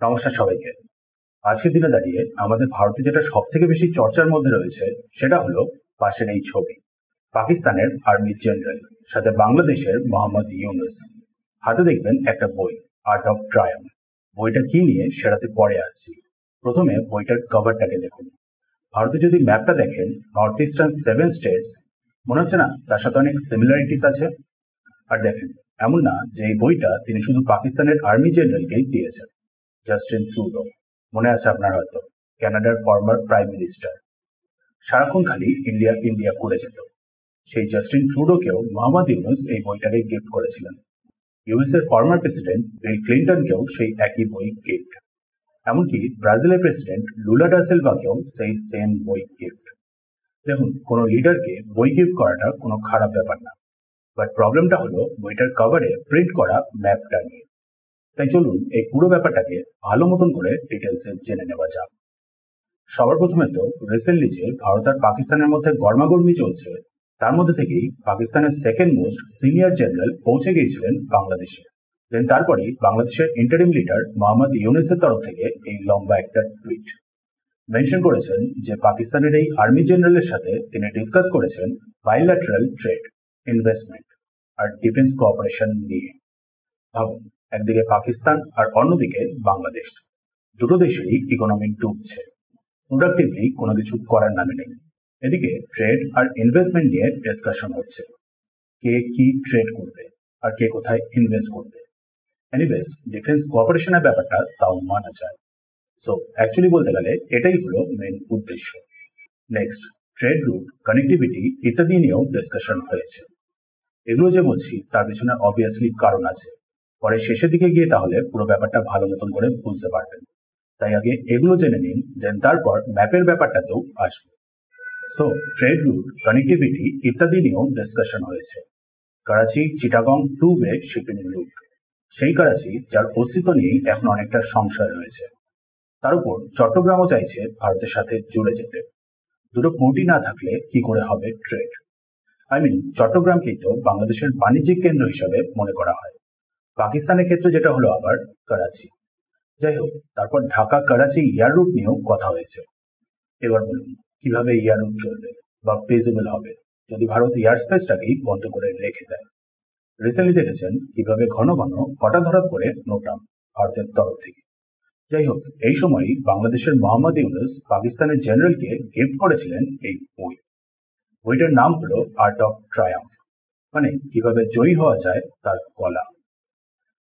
নমস্কার সবাইকে। আজকের দিনে দাঁড়িয়ে আমাদের ভারতে যেটা সব থেকে বেশি চর্চার মধ্যে রয়েছে সেটা হলো পাশের এই ছবি, পাকিস্তানের আর্মি জেনারেল সাথে বাংলাদেশের মোহাম্মদ ইউনুস। হাতে দেখবেন একটা বই, আর্ট অফ ট্রায়াম্ফ। বইটা কি নিয়ে সেটাতে পরে আসছি। প্রথমে বইটার কভারটাকে দেখুন। ভারতে যদি ম্যাপটা দেখেন, নর্থ ইস্টার্ন 7 স্টেটস মনে হচ্ছে না তার সাথে অনেক সিমিলারিটিস আছে? আর দেখেন, এমন না যে এই বইটা তিনি শুধু পাকিস্তানের আর্মি জেনারেলকেই দিয়েছেন। জাস্টিন ট্রুডো, মনে আছে আপনার হয়তো, কানাডার ফর্মার প্রাইম মিনিস্টার, সারাক্ষণ খালি ইন্ডিয়া ইন্ডিয়া করে যেত। সেই জাস্টিন ট্রুডোকেও মোহাম্মদ ইউনুস এই বইটাকে গিফট করেছিলেন। ইউএস এর ফর্মার প্রেসিডেন্ট বিল ক্লিন্টনকেও সেই একই বই গিফট। এমনকি ব্রাজিলের প্রেসিডেন্ট লুলা ডা সিলভাকেও সেই সেম বই গিফট। দেখুন, কোনো লিডারকে বই গিফট করাটা কোনো খারাপ ব্যাপার না, বাট প্রবলেমটা হলো বইটার কভারে প্রিন্ট করা ম্যাপটা নিয়ে। তাই চলুন এই পুরো ব্যাপারটাকে ভালো মতন করে ডিটেলসে জেনে নেওয়া যাক। সবার প্রথমে তো রিসেন্টলি যে ভারত আর পাকিস্তানের মধ্যে গরমাগর্মি চলছে, তার মধ্যে থেকেই পাকিস্তানের সেকেন্ড মোস্ট সিনিয়র জেনারেল পৌঁছে গিয়েছিলেন বাংলাদেশে। দেন তারপরেই বাংলাদেশের ইন্টারিম লিডার মোহাম্মদ ইউনুসের তরফ থেকে এই লম্বা একটা টুইট মেনশন করেছেন যে পাকিস্তানের এই আর্মি জেনারেলের সাথে তিনি ডিসকাস করেছেন বাইল্যাটারাল ট্রেড, ইনভেস্টমেন্ট আর ডিফেন্স কোঅপারেশন নিয়ে। ভাবুন, একদিকে পাকিস্তান আর অন্যদিকে বাংলাদেশ, দুটো দেশেরই ইকোনমি ডুবছে, প্রোডাক্টিভলি কোনো কিছু করার নামে নেই। এদিকে ট্রেড আর ইনভেস্টমেন্ট নিয়ে ডিসকাশন হচ্ছে, কে কি ট্রেড করবে আর কে কোথায় ইনভেস্ট করবে। এনিওয়েজ, ডিফেন্স কোঅপারেশনের ব্যাপারটা তাও মানা যায়। সো অ্যাকচুয়ালি বলতে গেলে এটাই হলো মেন উদ্দেশ্য। নেক্সট, ট্রেড রুট, কানেক্টিভিটি ইত্যাদি নিয়েও ডিসকাশন হয়েছে। এগুলো যে বলছি তার পিছনে অবভিয়াসলি কারণ আছে, পরে শেষের দিকে গিয়ে তাহলে পুরো ব্যাপারটা ভালো মতন করে বুঝতে পারবেন। তাই আগে এগুলো জেনে নিন, দেন তারপর ম্যাপের ব্যাপারটাতেও আসবো। সো ট্রেড রুট, কানেক্টিভিটি ইত্যাদি নিয়েও ডিসকাশন হয়েছে। Karachi Chittagong two way shipping route, সেই করাচি যার অস্তিত্ব নিয়েই এখন অনেকটা সংশয় রয়েছে। তার উপর চট্টগ্রামও চাইছে ভারতের সাথে জুড়ে যেতে। দুটো পোর্টই না থাকলে কি করে হবে ট্রেড? চট্টগ্রামকেই তো বাংলাদেশের বাণিজ্যিক কেন্দ্র হিসাবে মনে করা হয়। পাকিস্তানের ক্ষেত্রে যেটা হলো আবার করাচি। যাই হোক, তারপর ঢাকা করাচি এয়ার রুট নিয়েও কথা হয়েছে। এবার বলুন, কিভাবে এয়ার রুট চলবে বা ফিজিবল হবে যদি ভারত এয়ার স্পেসটাকেই বন্ধ করে রেখে দেয়? রিসেন্টলি দেখেছেন কিভাবে ঘন ঘন হঠাৎ করে নোটাম ভারতের তরফ থেকে। যাই হোক, এই সময়ই বাংলাদেশের মোহাম্মদ ইউনুস পাকিস্তানের জেনারেলকে গিফট করেছিলেন এই বই। বইটার নাম হলো আর্ট অফ ট্রায়াম্ফ, মানে কিভাবে জয়ী হওয়া যায় তার কলা।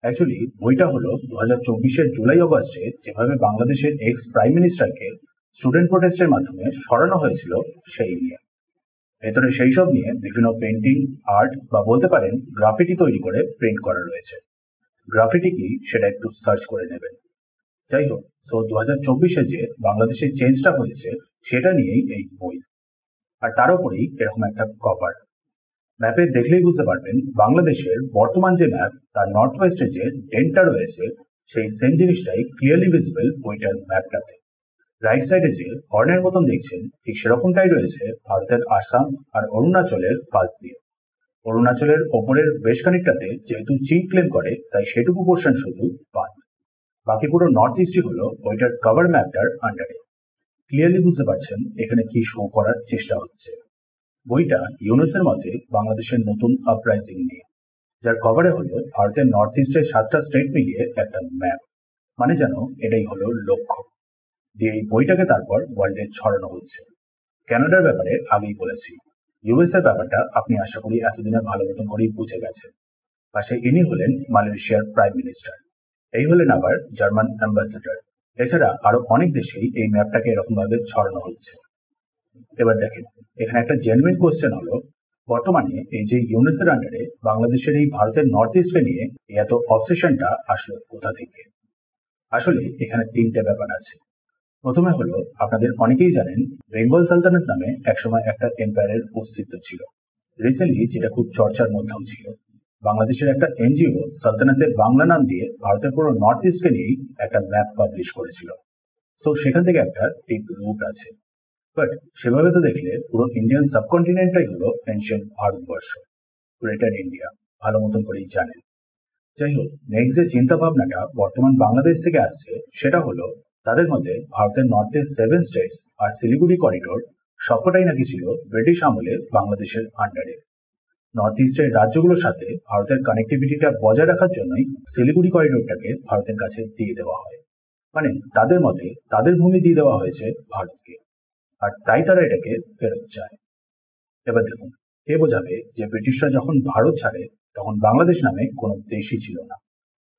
অ্যাকচুয়ালি বইটা হলো 2024-এর জুলাই অগস্টে যেভাবে বাংলাদেশের এক্স প্রাইম মিনিস্টারকে স্টুডেন্ট প্রোটেস্টের মাধ্যমে সরানো হয়েছিল সেই নিয়ে। ভেতরে সেই সব নিয়ে বিভিন্ন পেন্টিং, আর্ট বা বলতে পারেন গ্রাফিটি তৈরি করে প্রিন্ট করা রয়েছে। গ্রাফিটি কি সেটা একটু সার্চ করে নেবেন। যাই হোক, সো 2024-এ যে বাংলাদেশের চেঞ্জটা হয়েছে সেটা নিয়েই এই বই। আর তার উপরেই এরকম একটা কভার। ম্যাপে দেখলেই বুঝতে পারবেন বাংলাদেশের বর্তমান যে ম্যাপ তার নর্থ ওয়েস্টে যে ডেন্টটা রয়েছে সেই সেম জিনিসটাই ক্লিয়ারলি ভিজিবল বইটার ম্যাপটাতে। রাইট সাইডে যে হর্নের মতন দেখছেন ঠিক সেরকমটাই রয়েছে ভারতের আসাম আর অরুণাচলের পাশ দিয়ে। অরুণাচলের ওপরের বেশ খানিকটাতে যেহেতু চীন ক্লেম করে তাই সেটুকু পোর্শন শুধু বাদ। বাকি পুরো নর্থ ইস্টই হলো বইটার কভার ম্যাপটার আন্ডারে। ক্লিয়ারলি বুঝতে পারছেন এখানে কি শো করার চেষ্টা হচ্ছে। বইটা ইউনুসের মতে বাংলাদেশের নতুন আপরাইজিং নিয়ে, যার কভারে হলো ভারতের নর্থ ইস্টের 7টা স্টেট মিলিয়ে একটা ম্যাপ, মানে যেন এটাই হলো লক্ষ্য। দিয়ে এই বইটাকে তারপর ওয়ার্ল্ডে ছড়ানো হচ্ছে। কানাডার ব্যাপারে আগেই বলেছি, ইউএস এর ব্যাপারটা আপনি আশা করি এতদিনে ভালো মতন করেই বুঝে গেছেন। পাশে ইনি হলেন মালয়েশিয়ার প্রাইম মিনিস্টার, এই হলেন আবার জার্মান অ্যাম্বাসেডর। এছাড়া আরো অনেক দেশেই এই ম্যাপটাকে এরকম ভাবে ছড়ানো হচ্ছে। এবার দেখেন, এখানে একটা জেনুইন কোশ্চেন হলো, বর্তমানে এই যে ইউনেসের আন্ডারে বাংলাদেশের এই ভারতের নর্থ ইস্টকে নিয়ে এত অবসেশনটা আসলো কোথা থেকে? আসলে এখানে 3টে ব্যাপার আছে। প্রথমে হলো, আপনাদের অনেকেই জানেন বেঙ্গল সালতানাত নামে একসময় একটা এম্পায়ারের অস্তিত্ব ছিল। রিসেন্টলি যেটা খুব চর্চার মধ্যেও ছিল, বাংলাদেশের একটা এনজিও সালতানাতের বাংলা নাম দিয়ে ভারতের পুরো নর্থ ইস্টকে নিয়েই একটা ম্যাপ পাবলিশ করেছিল। সো সেখান থেকে একটা ডিপ রুট আছে। বাট সেভাবে তো দেখলে পুরো ইন্ডিয়ান সাবকন্টিনেন্টটাই হলো এনশিয়েন্ট ভারতবর্ষ, গ্রেটার ইন্ডিয়া, ভালো মতন করেই জানেন। যাই হোক, নেক্সট যে চিন্তা ভাবনাটা বর্তমান বাংলাদেশ থেকে আসছে সেটা হলো তাদের মধ্যে ভারতের নর্থের 7 স্টেটস আর শিলিগুড়ি করিডোর সবকটাই নাকি ছিল ব্রিটিশ আমলে বাংলাদেশের আন্ডারে। নর্থ ইস্টের রাজ্যগুলোর সাথে ভারতের কানেক্টিভিটিটা বজায় রাখার জন্যই শিলিগুড়ি করিডোরটাকে ভারতের কাছে দিয়ে দেওয়া হয়। মানে তাদের মতে তাদের ভূমি দিয়ে দেওয়া হয়েছে ভারতকে, আর তাই তারা এটাকে ফেরত চায়। এবার দেখুন, কে বোঝাবে যে ব্রিটিশরা যখন ভারত ছাড়ে তখন বাংলাদেশ নামে কোনো দেশই ছিল না।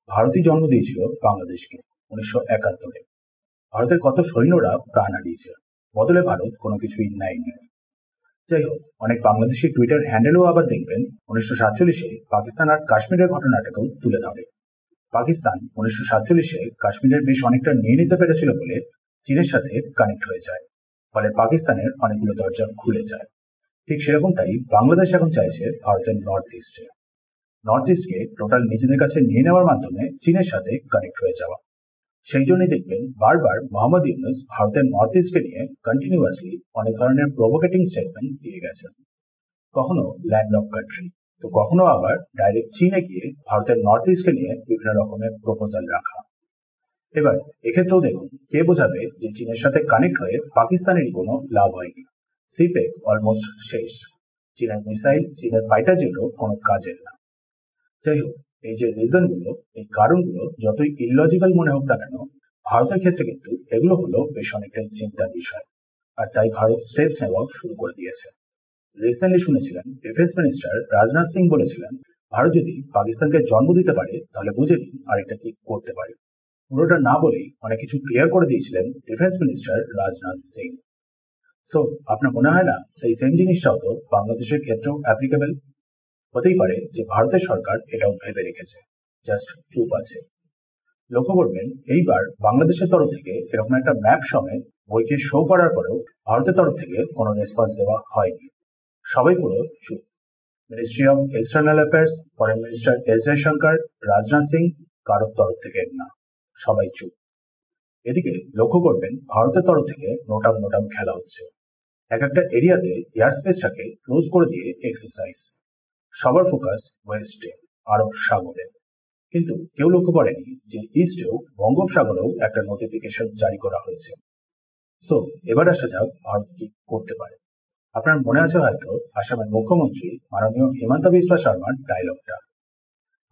ভারতই জন্ম দিয়েছিল বাংলাদেশকে 1971-এ। ভারতের কত সৈন্যরা প্রাণ হারিয়েছে, বদলে ভারত কোনো কিছুই নেয়নি। যাই হোক, অনেক বাংলাদেশি টুইটার হ্যান্ডেলও আবার দেখবেন 1947-এ পাকিস্তান আর কাশ্মীরের ঘটনাটাকেও তুলে ধরে। পাকিস্তান 1947-এ কাশ্মীরের বেশ অনেকটা নিয়ে নিতে পেরেছিল বলে চীনের সাথে কানেক্ট হয়ে যায়, ফলে পাকিস্তানের অনেকগুলো দরজা খুলে যায়। ঠিক সেরকমটাই বাংলাদেশ এখন চাইছে ভারতের নর্থ ইস্টকে টোটাল নিজেদের কাছে নিয়ে নেওয়ার মাধ্যমে চীনের সাথে কানেক্ট হয়ে যাওয়া। সেই জন্যই দেখবেন বারবার মোহাম্মদ ইউনূস ভারতের নর্থ ইস্টকে নিয়ে কন্টিনিউয়াসলি অনেক ধরনের প্রভোকেটিং স্টেটমেন্ট দিয়ে গেছেন। কখনো ল্যান্ডলক কান্ট্রি, তো কখনো আবার ডাইরেক্ট চীনে গিয়ে ভারতের নর্থ ইস্টকে নিয়ে বিভিন্ন রকমের প্রপোজাল রাখা। এবার এক্ষেত্রেও দেখুন, কে বোঝাবে যে চীনের সাথে কানেক্ট হয়ে পাকিস্তানেরই কোনো লাভ হয়নি। সিপেক অলমোস্ট শেষ, চীনের মিসাইল, চীনের ফাইটার জেটও কোনো কাজের না। যাই হোক, এই যে রিজনগুলো, এই কারণগুলো যতই ইললজিক্যাল মনে হোক না কেন, ভারতের ক্ষেত্রে কিন্তু এগুলো হলো বেশ অনেকটাই চিন্তার বিষয়, আর তাই ভারত স্টেপস নেওয়া শুরু করে দিয়েছে। রিসেন্টলি শুনেছিলেন ডিফেন্স মিনিস্টার রাজনাথ সিং বলেছিলেন, ভারত যদি পাকিস্তানকে জন্ম দিতে পারে তাহলে বুঝে নিন আরেকটা কি করতে পারে। পুরোটা না বলেই অনেক কিছু ক্লিয়ার করে দিয়েছিলেন defence minister Rajnath Singh. So আপনার মনে হয় না সেই সেম জিনিসটাও তো বাংলাদেশের ক্ষেত্রেও অ্যাপ্লিকেবল? হতেই পারে যে ভারতের সরকার এটাও ভেবে রেখেছে, জাস্ট চুপ আছে। লক্ষ্য করবেন, এইবার বাংলাদেশের তরফ থেকে এরকম একটা ম্যাপ সমেত বইকে শো করার পরেও ভারতের তরফ থেকে কোনো রেসপন্স দেওয়া হয়নি। সবাই পুরো চুপ। Ministry of external affairs, foreign minister S Jaishankar, Rajnath Singh, কারোর তরফ থেকে না, সবাই চুপ। এদিকে লক্ষ্য করবেন ভারতের তরফ থেকে নোটাম খেলা হচ্ছে। এক একটা এরিয়াতে এয়ার স্পেসটাকে ক্লোজ করে দিয়ে এক্সারসাইজ। সবার ফোকাস ওয়েস্টে, আরব সাগরে, কিন্তু কেউ লক্ষ্য করেনি যে ইস্টেও, বঙ্গোপসাগরেও একটা নোটিফিকেশন জারি করা হয়েছে। সো এবার আসা যাক ভারত কি করতে পারে। আপনার মনে আছে হয়তো আসামের মুখ্যমন্ত্রী মাননীয় হিমন্ত বিশ্ব শর্মার ডায়লগটা,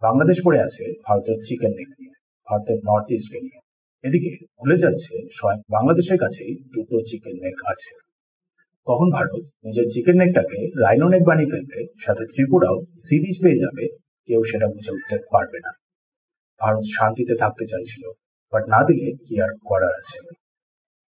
বাংলাদেশ পড়ে আছে ভারতের চিকেন নেক নিয়ে, ভারতের নর্থ ইস্টকে নিয়ে। এদিকে ভুলে যাচ্ছে স্বয়ং বাংলাদেশের কাছেই দুটো চিকেন নেক আছে। কখন ভারত নিজের চিকেন নেকটাকে রাইনো নেক বানিয়ে ফেলবে, সাথে ত্রিপুরাও সি বিচ পেয়ে যাবে, কেউ সেটা বুঝে উঠতে পারবে না। ভারত শান্তিতে থাকতে চাইছিল, বাট না দিলে কি আর করার আছে।